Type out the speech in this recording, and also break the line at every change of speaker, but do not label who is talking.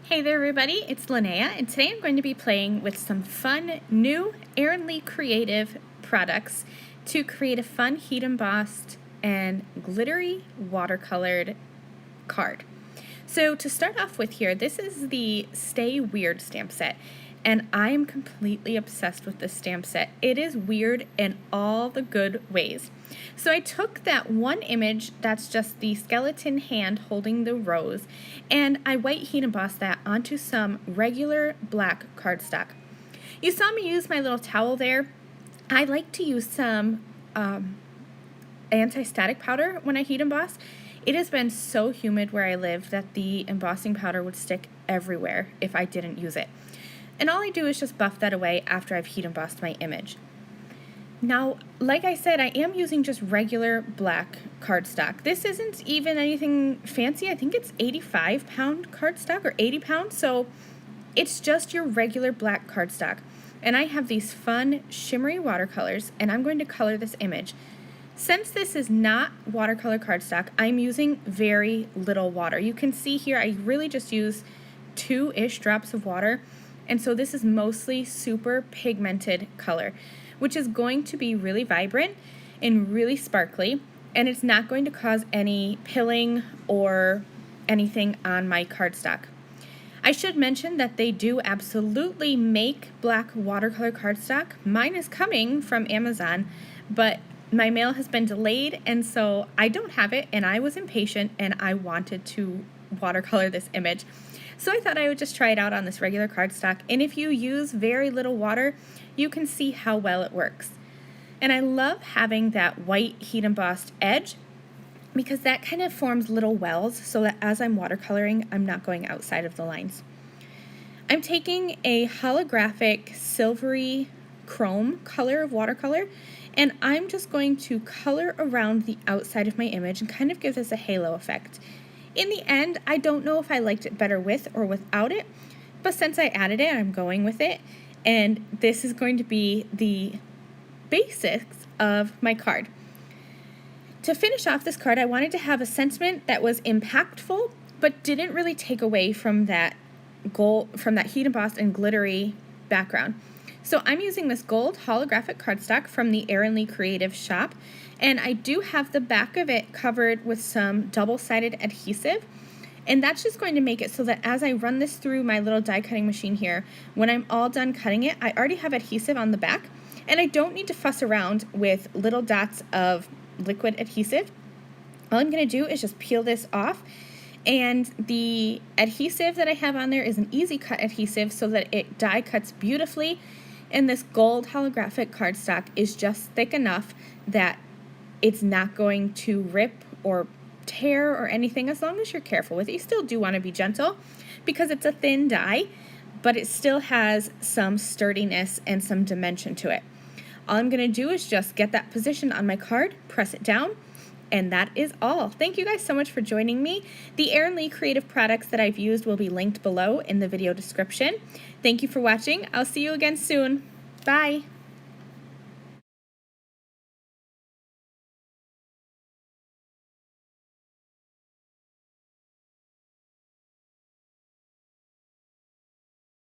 Hey there everybody, it's Lynnea, and today I'm going to be playing with some fun new Erin creative products to create a fun heat embossed and glittery watercolored card. So to start off with here, this is the Stay Weird stamp set, and I am completely obsessed with this stamp set. It is weird in all the good ways. So I took that one image that's just the skeleton hand holding the rose, and I white heat embossed that onto some regular black cardstock. You saw me use my little towel there. I like to use some anti-static powder when I heat emboss. It has been so humid where I live that the embossing powder would stick everywhere if I didn't use it. And all I do is just buff that away after I've heat embossed my image. Now, like I said, I am using just regular black cardstock. This isn't even anything fancy. I think it's 85-pound cardstock or 80 pounds, so it's just your regular black cardstock. And I have these fun shimmery watercolors, and I'm going to color this image. Since this is not watercolor cardstock, I'm using very little water. You can see here I really just use 2-ish drops of water, and so this is mostly super pigmented color, which is going to be really vibrant and really sparkly, and it's not going to cause any pilling or anything on my cardstock. I should mention that they do absolutely make black watercolor cardstock. Mine is coming from Amazon, but my mail has been delayed, and so I don't have it, and I was impatient and I wanted to watercolor this image. So I thought I would just try it out on this regular cardstock, and if you use very little water, you can see how well it works. And I love having that white heat embossed edge because that kind of forms little wells so that as I'm watercoloring, I'm not going outside of the lines. I'm taking a holographic silvery chrome color of watercolor, and I'm just going to color around the outside of my image and kind of give this a halo effect. In the end, I don't know if I liked it better with or without it, but since I added it, I'm going with it, and this is going to be the basics of my card. To finish off this card, I wanted to have a sentiment that was impactful, but didn't really take away from that heat embossed and glittery background. So I'm using this gold holographic cardstock from the Erin Creative shop, and I do have the back of it covered with some double-sided adhesive, and that's just going to make it so that as I run this through my little die cutting machine here, when I'm all done cutting it, I already have adhesive on the back, and I don't need to fuss around with little dots of liquid adhesive. All I'm going to do is just peel this off, and the adhesive that I have on there is an easy cut adhesive so that it die cuts beautifully, and this gold holographic cardstock is just thick enough that it's not going to rip or tear or anything as long as you're careful with it. You still do want to be gentle because it's a thin die, but it still has some sturdiness and some dimension to it. All I'm going to do is just get that position on my card, press it down, and that is all. Thank you guys so much for joining me. The Erin creative products that I've used will be linked below in the video description. Thank you for watching. I'll see you again soon. Bye.